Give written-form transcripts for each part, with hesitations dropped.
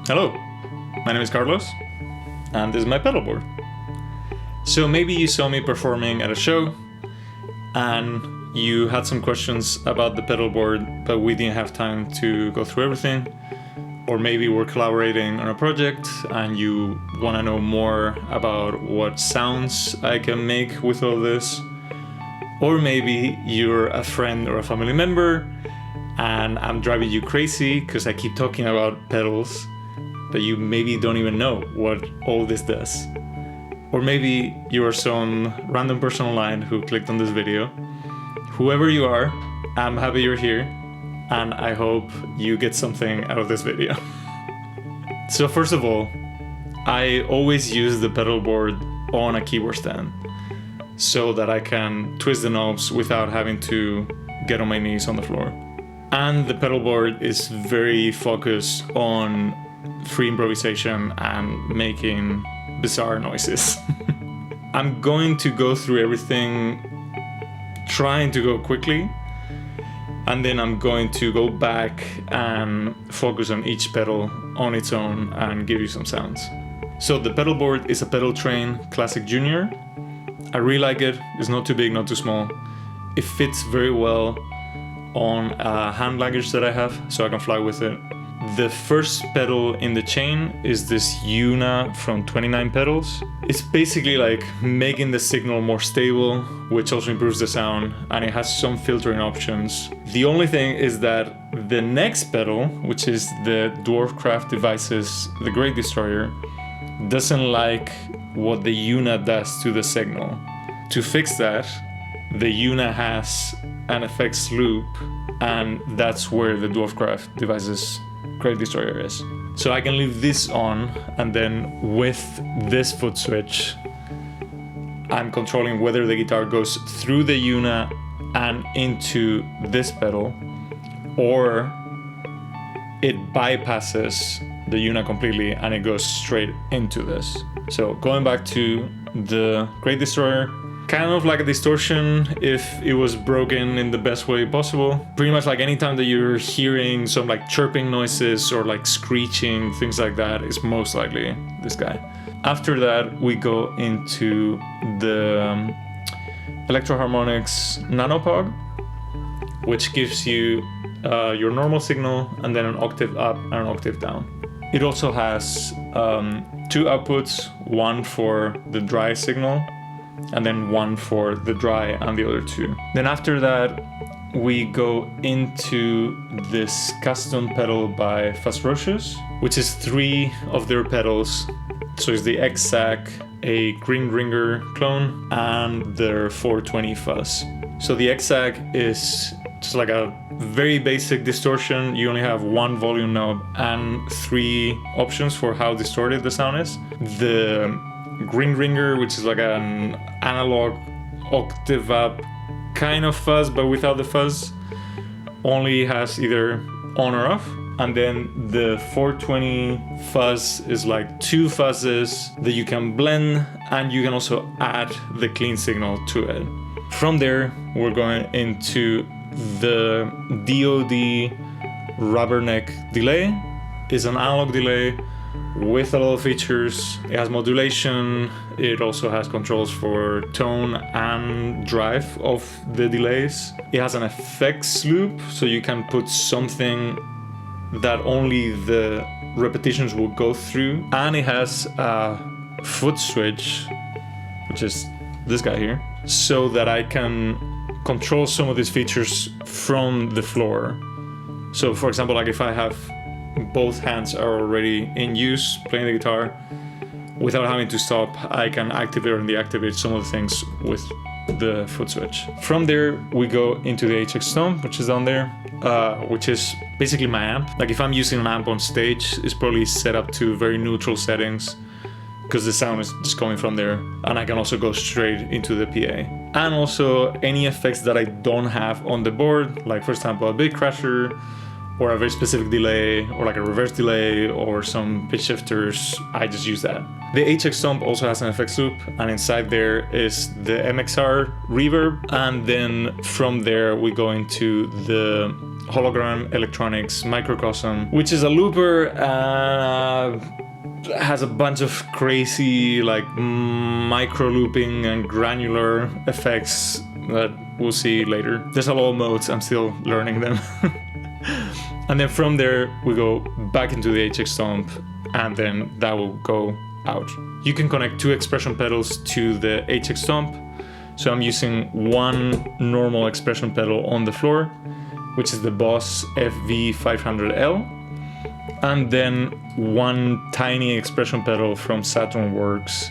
Hello, my name is Carlos, and this is my pedalboard. So maybe you saw me performing at a show, and you had some questions about the pedalboard, but we didn't have time to go through everything. Or maybe we're collaborating on a project, and you want to know more about what sounds I can make with all this. Or maybe you're a friend or a family member, and I'm driving you crazy because I keep talking about pedals, but you maybe don't even know what all this does. Or maybe you're some random person online who clicked on this video. Whoever you are, I'm happy you're here, and I hope you get something out of this video. So first of all, I always use the pedalboard on a keyboard stand so that I can twist the knobs without having to get on my knees on the floor. And the pedalboard is very focused on free improvisation and making bizarre noises. I'm going to go through everything, trying to go quickly, and then I'm going to go back and focus on each pedal on its own and give you some sounds. So the pedalboard is a Pedal Train Classic Junior. I really like it. It's not too big, not too small. It fits very well on a hand luggage that I have, so I can fly with it. The first pedal in the chain is this Euna from 29 Pedals. It's basically like making the signal more stable, which also improves the sound, and it has some filtering options. The only thing is that the next pedal, which is the Dwarfcraft Devices, the Great Destroyer, doesn't like what the Euna does to the signal. To fix that, the Euna has an effects loop, and that's where the Dwarfcraft Devices Great Destroyer is. So I can leave this on, and then with this foot switch, I'm controlling whether the guitar goes through the Euna and into this pedal, or it bypasses the Euna completely and it goes straight into this. So going back to the Great Destroyer, kind of like a distortion if it was broken in the best way possible. Pretty much like anytime that you're hearing some like chirping noises or like screeching, things like that, is most likely this guy. After that, we go into the Electro-Harmonix Nano POG, which gives you your normal signal and then an octave up and an octave down. It also has two outputs, one for the dry signal and then one for the dry and the other two. Then after that, we go into this custom pedal by Fuzzrocious, which is 3 of their pedals. So it's the X-Sac, a Green Ringer clone, and their 420 Fuzz. So the X-Sac is just like a very basic distortion. You only have one volume knob and 3 options for how distorted the sound is. The Green Ringer, which is like an analog octave up kind of fuzz, but without the fuzz, only has either on or off. And then the 420 Fuzz is like 2 fuzzes that you can blend, and you can also add the clean signal to it. From there, we're going into the DoD Rubberneck delay. It's an analog delay with a lot of features. It has modulation. It also has controls for tone and drive of the delays. It has an effects loop, so you can put something that only the repetitions will go through. And it has a foot switch, which is this guy here, so that I can control some of these features from the floor. So for example, like if I have both hands are already in use playing the guitar, without having to stop, I can activate or deactivate some of the things with the foot switch. From there, we go into the HX Stomp, which is down there, which is basically my amp. Like if I'm using an amp on stage, it's probably set up to very neutral settings because the sound is just coming from there, and I can also go straight into the PA. And also any effects that I don't have on the board, like for example a big crasher, or a very specific delay, or like a reverse delay, or some pitch shifters, I just use that. The HX Stomp also has an effects loop, and inside there is the MXR reverb, and then from there we go into the Hologram Electronics Microcosm, which is a looper, has a bunch of crazy like micro looping and granular effects that we'll see later. There's a lot of modes, I'm still learning them. And then from there we go back into the HX Stomp, and then that will go out. You can connect 2 expression pedals to the HX Stomp. So I'm using one normal expression pedal on the floor, which is the Boss FV500L, and then one tiny expression pedal from Saturn Works,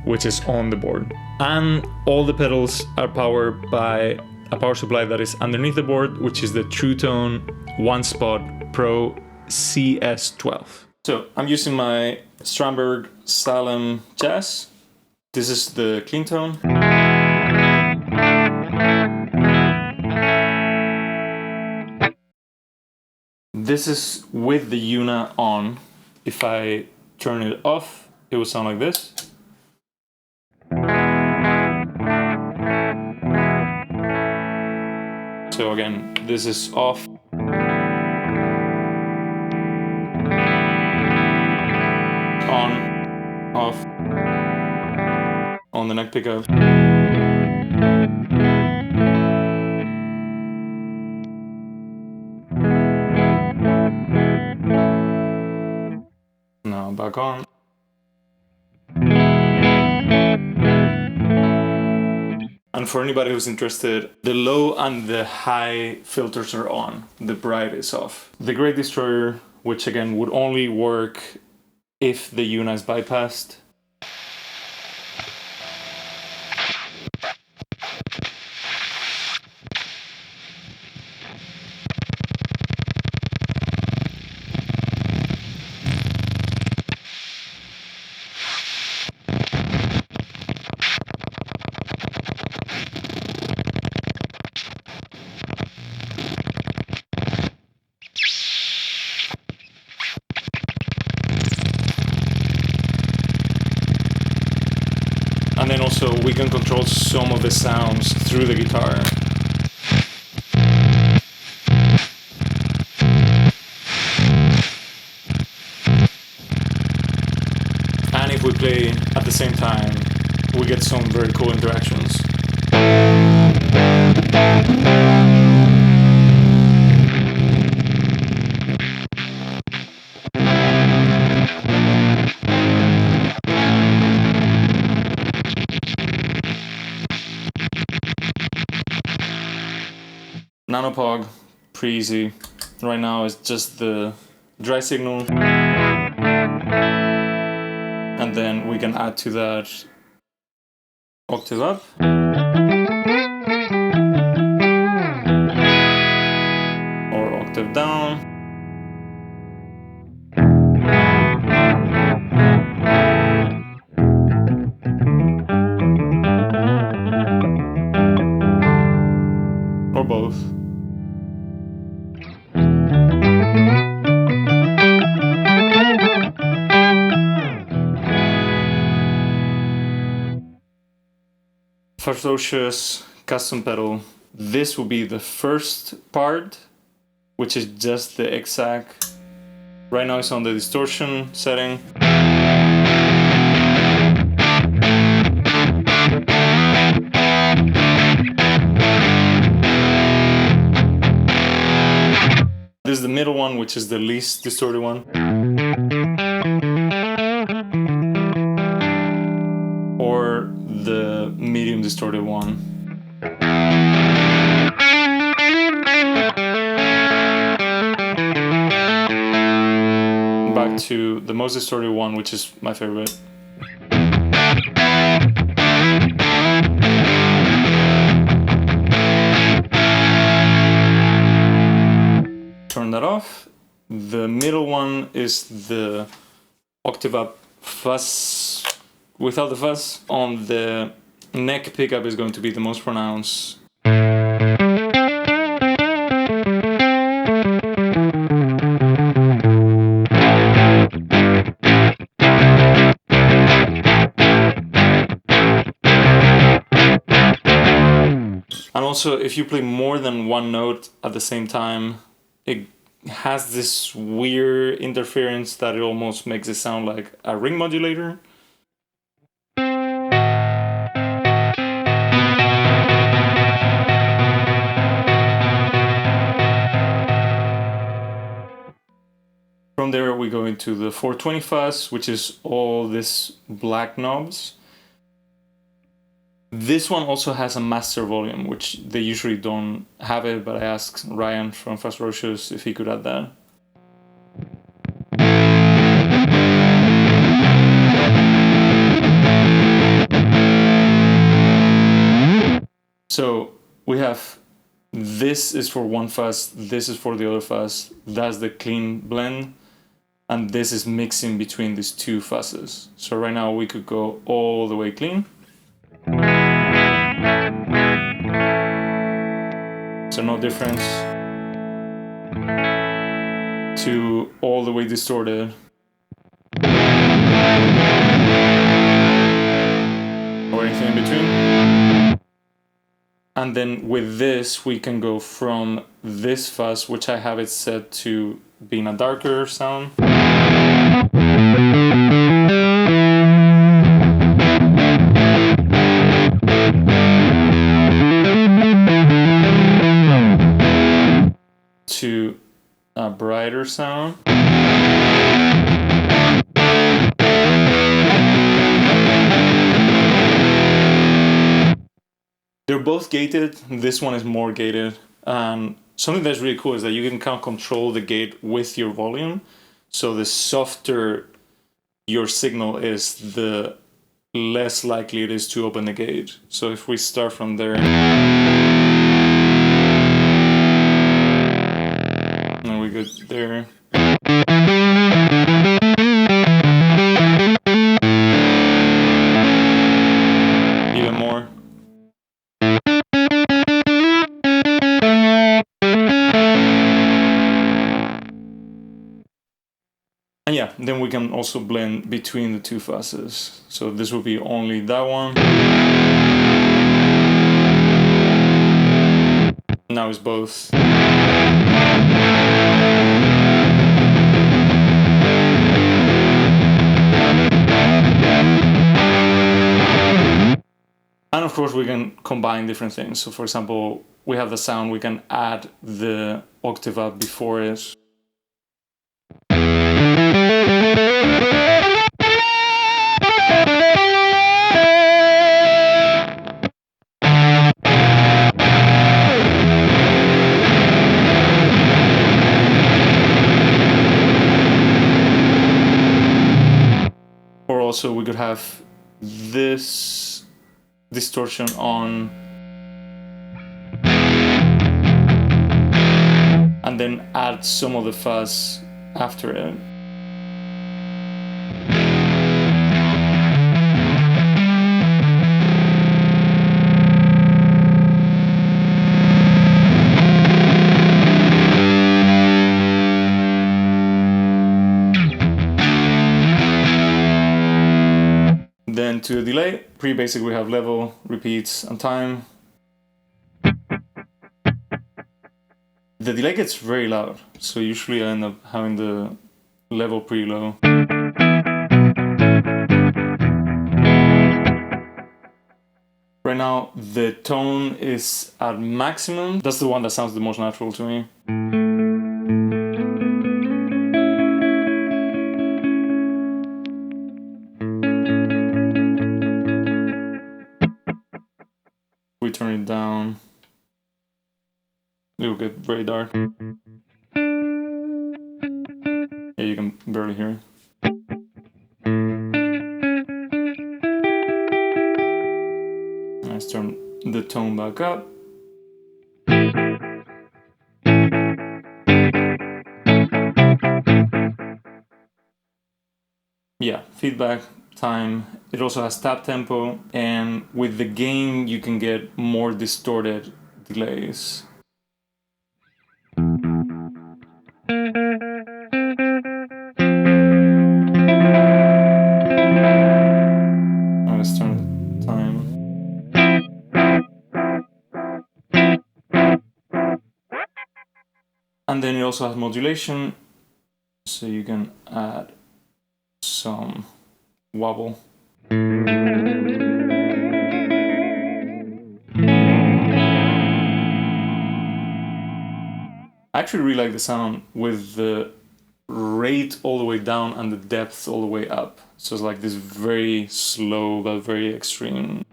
which is on the board. And all the pedals are powered by a power supply that is underneath the board, which is the True Tone One Spot Pro CS12. So I'm using my Strandberg Salem Jazz. This is the clean tone. This is with the Euna on. If I turn it off, it will sound like this. So again, this is off. On, off, on the neck pickup. Now back on. And for anybody who's interested, the low and the high filters are on, the bright is off. The Great Destroyer, which again would only work if the Euna is bypassed. And then also we can control some of the sounds through the guitar. And if we play at the same time, we get some very cool interactions. Nano POG, pretty easy. Right now it's just the dry signal. And then we can add to that octave up. Or octave down. Or both. Fuzzrocious custom pedal. This will be the first part, which is just the exact. Right now it's on the distortion setting. This is the middle one, which is the least distorted one. Or the medium distorted one. Back to the most distorted one, which is my favorite. Turn that off. The middle one is the octave up fuzz without the fuzz. On the neck pickup is going to be the most pronounced. And also, if you play more than one note at the same time, it has this weird interference that it almost makes it sound like a ring modulator. From there we go into the 420 fuzz, which is all this black knobs. This one also has a master volume, which they usually don't have it, but I asked Ryan from Fuzzrocious if he could add that. So we have, this is for one fuzz, this is for the other fuzz, that's the clean blend, and this is mixing between these two fuzzes. So right now we could go all the way clean. So no difference, to all the way distorted, or anything in between. And then with this we can go from this fuzz, which I have it set to being a darker sound, to a brighter sound. They're both gated. This one is more gated. And something that's really cool is that you can kind of control the gate with your volume. So the softer your signal is, the less likely it is to open the gate. So if we start from there, and we go there, even more. And yeah, then we can also blend between the two fuzzes. So this will be only that one. Now it's both. And of course we can combine different things. So for example, we have the sound, we can add the octave up before it. Or also we could have this distortion on, and then add some of the fuzz after it. Then to the delay, pretty basic, we have level, repeats, and time. The delay gets very loud, so usually I end up having the level pretty low. Right now, the tone is at maximum. That's the one that sounds the most natural to me. We turn it down, it will get very dark. Yeah, you can barely hear it. Let's turn the tone back up. Yeah, feedback, time. It also has tap tempo, and with the gain you can get more distorted delays. Let's turn the time. And then it also has modulation, so you can add some wobble. I actually really like the sound with the rate all the way down and the depth all the way up. So it's like this very slow but very extreme.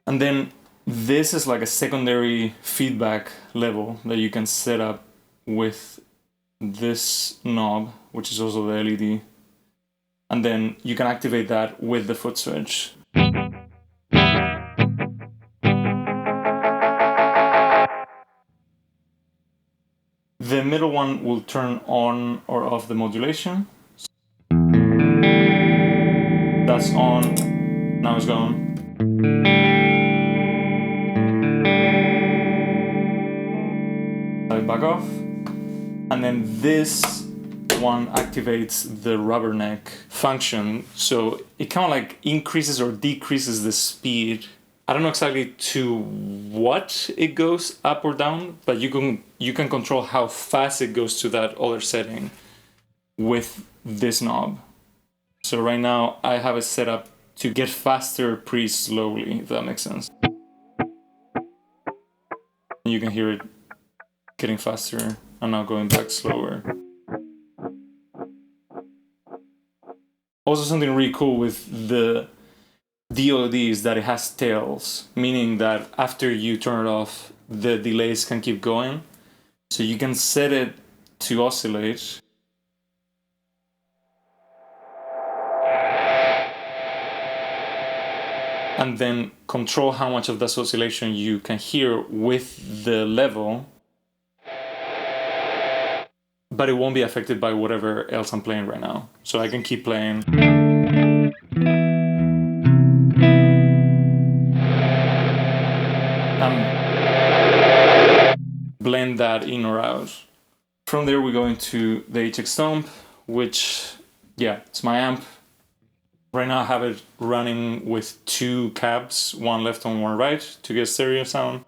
And then this is like a secondary feedback level that you can set up with this knob, which is also the LED. And then you can activate that with the foot switch. The middle one will turn on or off the modulation. That's on, now it's gone. Back off. And then this one activates the Rubberneck function. So it kind of like increases or decreases the speed. I don't know exactly to what it goes up or down, but you can control how fast it goes to that other setting with this knob. So right now I have it set up to get faster pretty slowly, if that makes sense. You can hear it getting faster and now going back slower. Also, something really cool with the DOD is that it has tails, meaning that after you turn it off, the delays can keep going. So you can set it to oscillate. And then control how much of that oscillation you can hear with the level. But it won't be affected by whatever else I'm playing right now. So I can keep playing. Blend that in or out. From there we go into the HX Stomp, which, yeah, it's my amp. Right now I have it running with 2 cabs, one left and one right, to get stereo sound.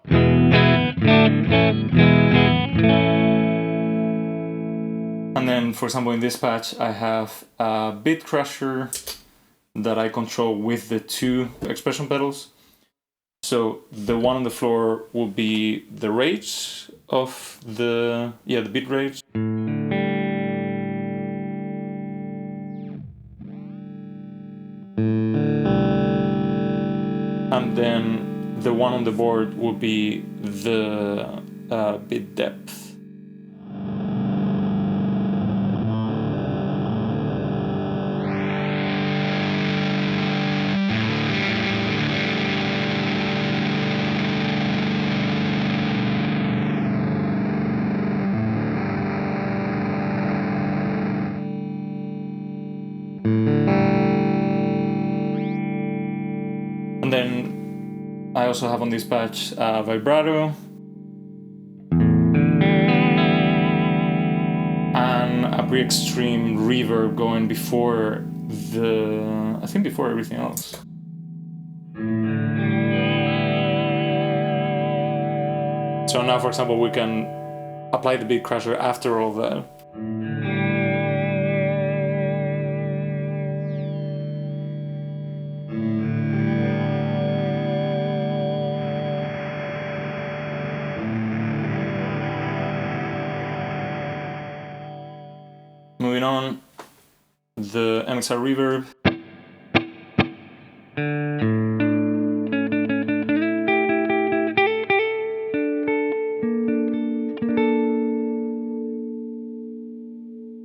And then, for example, in this patch, I have a bit crusher that I control with the 2 expression pedals. So the one on the floor will be the rate of the bit rate. And then the one on the board will be the bit depth. And then I also have on this patch vibrato and a pretty extreme reverb going before before everything else. So now, for example, we can apply the beat crusher after all that. Moving on, the MXR reverb.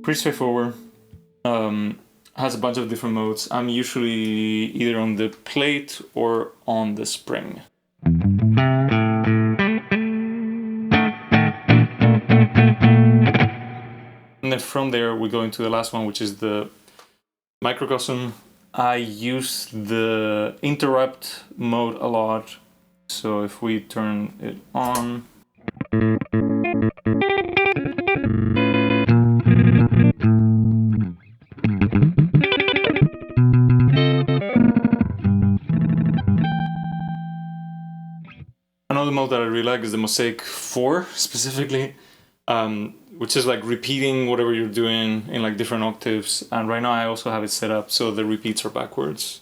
Pretty straightforward. Has a bunch of different modes. I'm usually either on the plate or on the spring. And then from there we go into the last one, which is the Microcosm. I use the interrupt mode a lot. So if we turn it on, Another mode that I really like is the Mosaic 4 specifically, which is like repeating whatever you're doing in like different octaves. And right now I also have it set up so the repeats are backwards.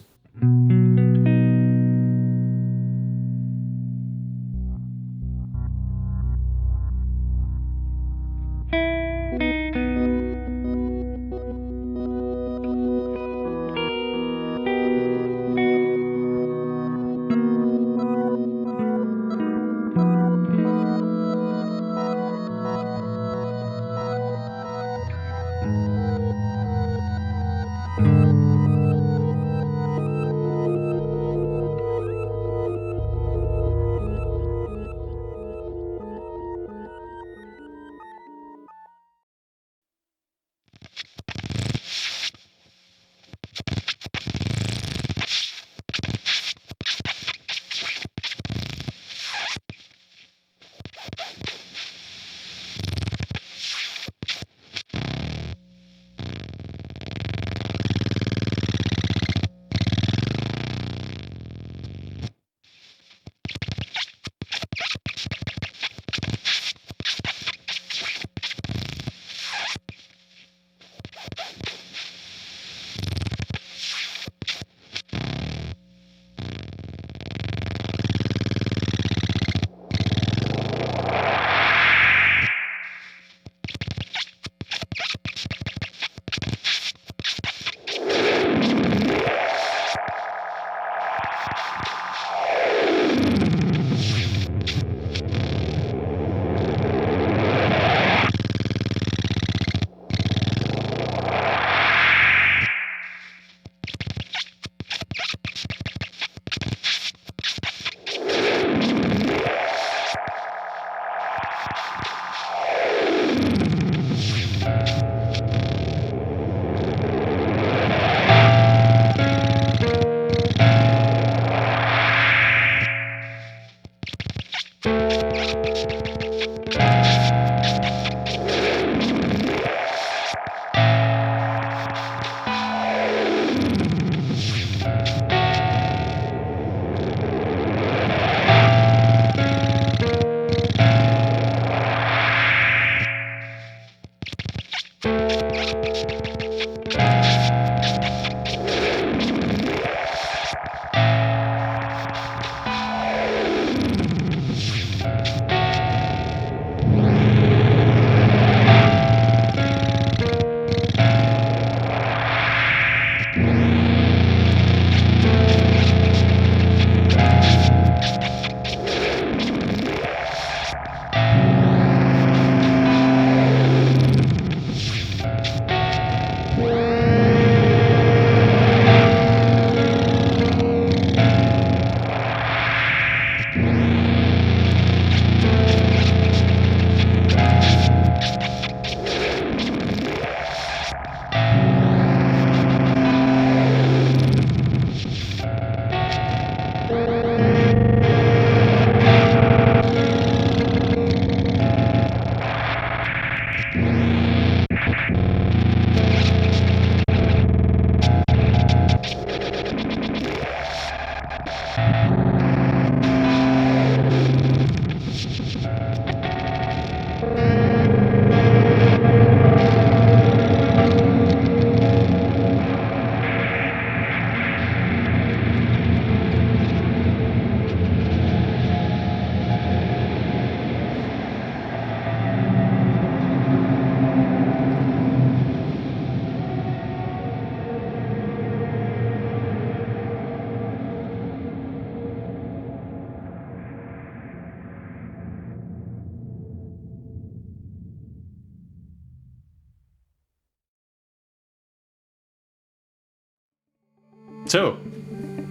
So,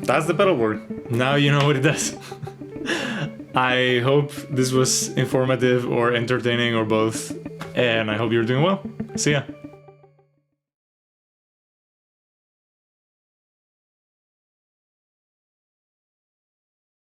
that's the pedalboard. Now you know what it does. I hope this was informative or entertaining or both, and I hope you're doing well. See ya.